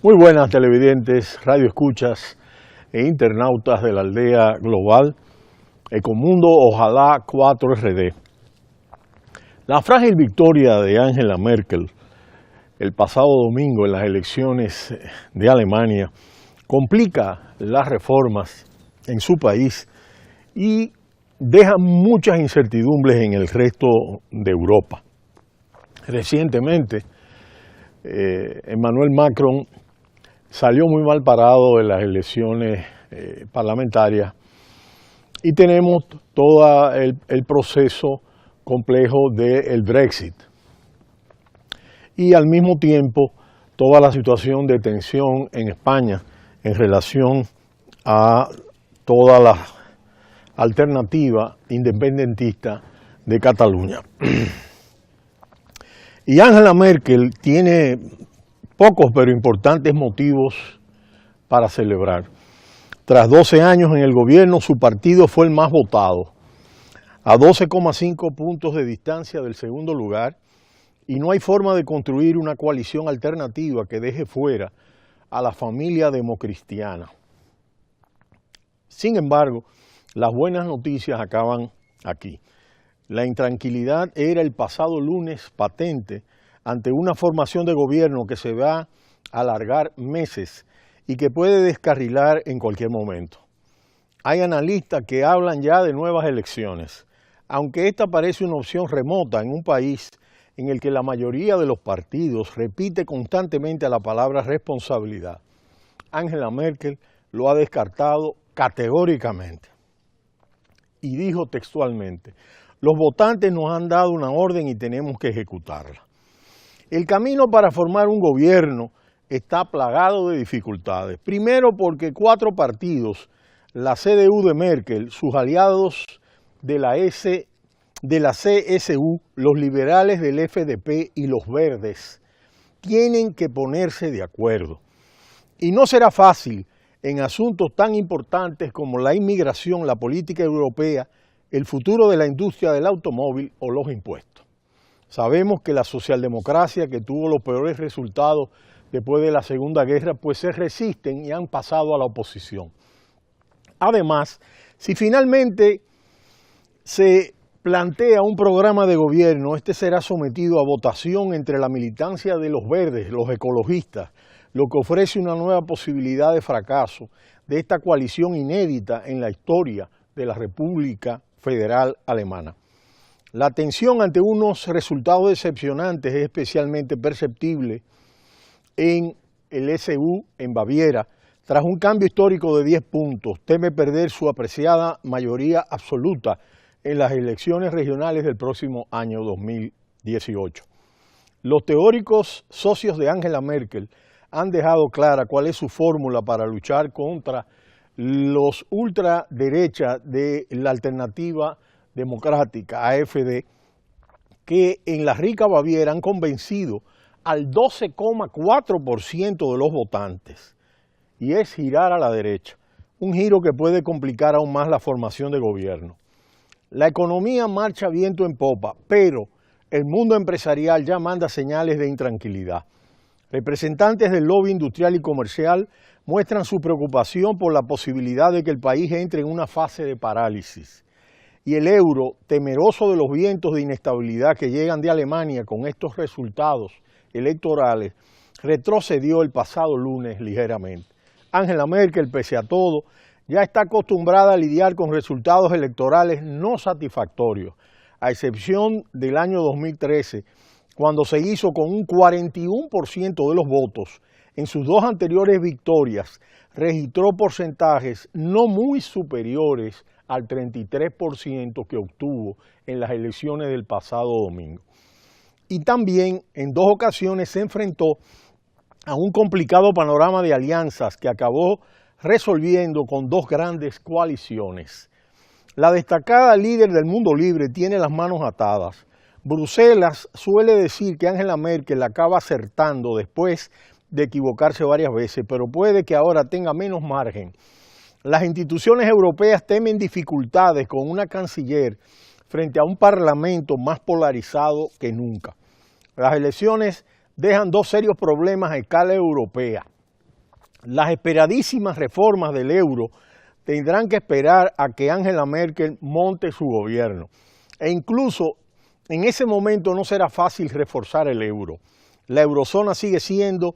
Muy buenas televidentes, radioescuchas e internautas de la aldea global Ecomundo Ojalá 4RD. La frágil victoria de Angela Merkel el pasado domingo en las elecciones de Alemania complica las reformas en su país y deja muchas incertidumbres en el resto de Europa. Recientemente, Emmanuel Macron salió muy mal parado de las elecciones parlamentarias y tenemos todo el proceso complejo del Brexit y al mismo tiempo toda la situación de tensión en España en relación a toda la alternativa independentista de Cataluña. Y Angela Merkel tiene pocos pero importantes motivos para celebrar. Tras 12 años en el gobierno, su partido fue el más votado, a 12,5 puntos de distancia del segundo lugar, y no hay forma de construir una coalición alternativa que deje fuera a la familia democristiana. Sin embargo, las buenas noticias acaban aquí. La intranquilidad era el pasado lunes patente ante una formación de gobierno que se va a alargar meses y que puede descarrilar en cualquier momento. Hay analistas que hablan ya de nuevas elecciones, aunque esta parece una opción remota en un país en el que la mayoría de los partidos repite constantemente la palabra responsabilidad. Angela Merkel lo ha descartado categóricamente y dijo textualmente: los votantes nos han dado una orden y tenemos que ejecutarla. El camino para formar un gobierno está plagado de dificultades. Primero porque 4 partidos, la CDU de Merkel, sus aliados de la CSU, los liberales del FDP y los verdes, tienen que ponerse de acuerdo. Y no será fácil en asuntos tan importantes como la inmigración, la política europea, el futuro de la industria del automóvil o los impuestos. Sabemos que la socialdemocracia, que tuvo los peores resultados después de la Segunda Guerra, pues se resisten y han pasado a la oposición. Además, si finalmente se plantea un programa de gobierno, este será sometido a votación entre la militancia de los verdes, los ecologistas, lo que ofrece una nueva posibilidad de fracaso de esta coalición inédita en la historia de la República Federal Alemana. La tensión ante unos resultados decepcionantes es especialmente perceptible en el SU en Baviera. Tras un cambio histórico de 10 puntos, teme perder su apreciada mayoría absoluta en las elecciones regionales del próximo año 2018. Los teóricos socios de Angela Merkel han dejado clara cuál es su fórmula para luchar contra los ultraderechas de la alternativa democrática, AfD, que en la rica Baviera han convencido al 12,4% de los votantes, y es girar a la derecha, un giro que puede complicar aún más la formación de gobierno. La economía marcha viento en popa, pero el mundo empresarial ya manda señales de intranquilidad. Representantes del lobby industrial y comercial muestran su preocupación por la posibilidad de que el país entre en una fase de parálisis. Y el euro, temeroso de los vientos de inestabilidad que llegan de Alemania con estos resultados electorales, retrocedió el pasado lunes ligeramente. Angela Merkel, pese a todo, ya está acostumbrada a lidiar con resultados electorales no satisfactorios, a excepción del año 2013, cuando se hizo con un 41% de los votos. En sus 2 anteriores victorias registró porcentajes no muy superiores al 33% que obtuvo en las elecciones del pasado domingo. Y también en 2 ocasiones se enfrentó a un complicado panorama de alianzas que acabó resolviendo con 2 grandes coaliciones. La destacada líder del Mundo Libre tiene las manos atadas. Bruselas suele decir que Angela Merkel acaba acertando después de equivocarse varias veces, pero puede que ahora tenga menos margen. Las instituciones europeas temen dificultades con una canciller frente a un parlamento más polarizado que nunca. Las elecciones dejan 2 serios problemas a escala europea. Las esperadísimas reformas del euro tendrán que esperar a que Angela Merkel monte su gobierno. E incluso en ese momento no será fácil reforzar el euro. La eurozona sigue siendo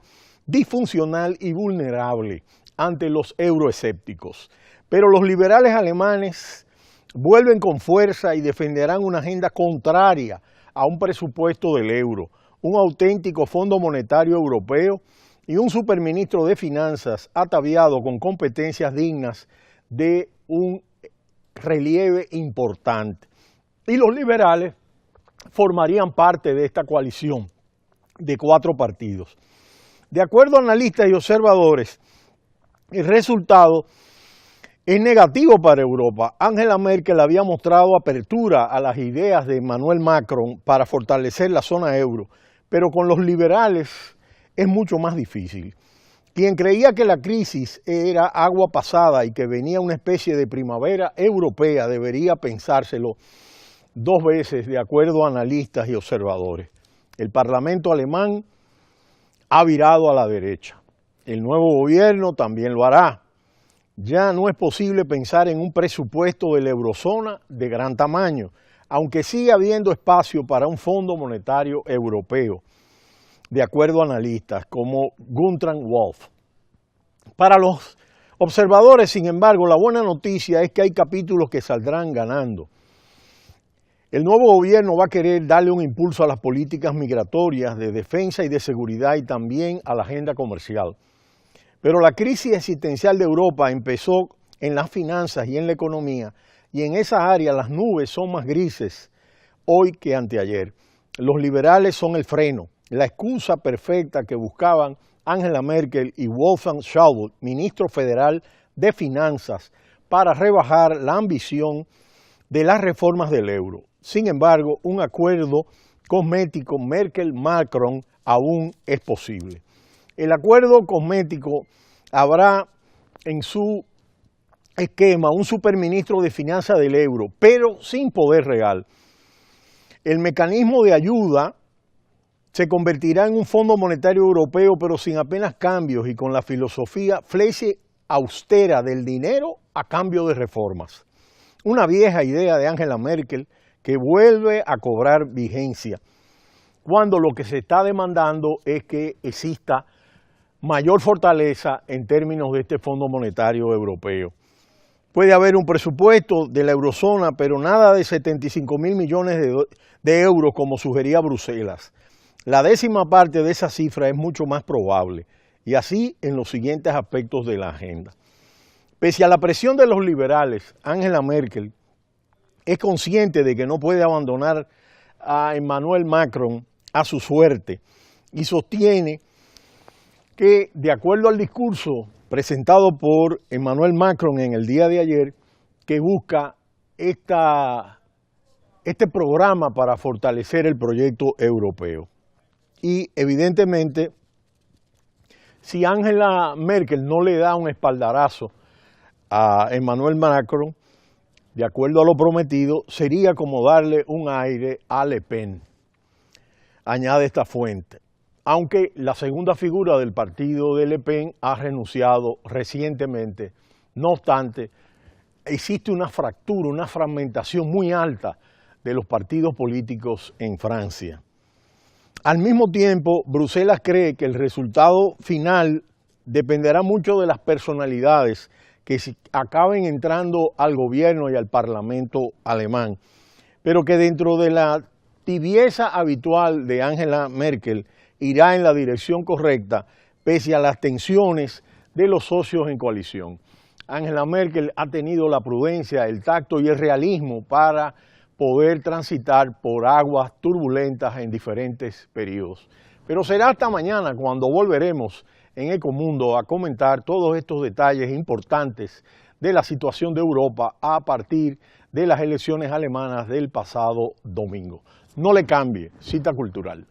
disfuncional y vulnerable ante los euroescépticos. Pero los liberales alemanes vuelven con fuerza y defenderán una agenda contraria a un presupuesto del euro, un auténtico Fondo Monetario Europeo y un superministro de Finanzas ataviado con competencias dignas de un relieve importante. Y los liberales formarían parte de esta coalición de 4 partidos. De acuerdo a analistas y observadores, el resultado es negativo para Europa. Angela Merkel había mostrado apertura a las ideas de Emmanuel Macron para fortalecer la zona euro, pero con los liberales es mucho más difícil. Quien creía que la crisis era agua pasada y que venía una especie de primavera europea debería pensárselo 2 veces, de acuerdo a analistas y observadores. El Parlamento alemán ha virado a la derecha. El nuevo gobierno también lo hará. Ya no es posible pensar en un presupuesto de la eurozona de gran tamaño, aunque sigue habiendo espacio para un Fondo Monetario Europeo, de acuerdo a analistas como Guntram Wolf. Para los observadores, sin embargo, la buena noticia es que hay capítulos que saldrán ganando. El nuevo gobierno va a querer darle un impulso a las políticas migratorias, de defensa y de seguridad y también a la agenda comercial. Pero la crisis existencial de Europa empezó en las finanzas y en la economía, y en esa área las nubes son más grises hoy que anteayer. Los liberales son el freno, la excusa perfecta que buscaban Angela Merkel y Wolfgang Schäuble, ministro federal de Finanzas, para rebajar la ambición de las reformas del euro. Sin embargo, un acuerdo cosmético Merkel-Macron aún es posible. El acuerdo cosmético habrá en su esquema un superministro de finanzas del euro, pero sin poder real. El mecanismo de ayuda se convertirá en un Fondo Monetario Europeo, pero sin apenas cambios y con la filosofía fleche austera del dinero a cambio de reformas. Una vieja idea de Angela Merkel que vuelve a cobrar vigencia, cuando lo que se está demandando es que exista mayor fortaleza en términos de este Fondo Monetario Europeo. Puede haber un presupuesto de la eurozona, pero nada de 75.000 millones de euros como sugería Bruselas. La 10ª parte de esa cifra es mucho más probable, y así en los siguientes aspectos de la agenda. Pese a la presión de los liberales, Angela Merkel es consciente de que no puede abandonar a Emmanuel Macron a su suerte y sostiene que, de acuerdo al discurso presentado por Emmanuel Macron en el día de ayer, que busca este programa para fortalecer el proyecto europeo. Y evidentemente, si Angela Merkel no le da un espaldarazo a Emmanuel Macron, de acuerdo a lo prometido, sería como darle un aire a Le Pen, añade esta fuente. Aunque la segunda figura del partido de Le Pen ha renunciado recientemente, no obstante, existe una fractura, una fragmentación muy alta de los partidos políticos en Francia. Al mismo tiempo, Bruselas cree que el resultado final dependerá mucho de las personalidades que acaben entrando al gobierno y al parlamento alemán, pero que dentro de la tibieza habitual de Angela Merkel irá en la dirección correcta, pese a las tensiones de los socios en coalición. Angela Merkel ha tenido la prudencia, el tacto y el realismo para poder transitar por aguas turbulentas en diferentes periodos. Pero será hasta mañana cuando volveremos en Ecomundo a comentar todos estos detalles importantes de la situación de Europa a partir de las elecciones alemanas del pasado domingo. No le cambie, Cita Cultural.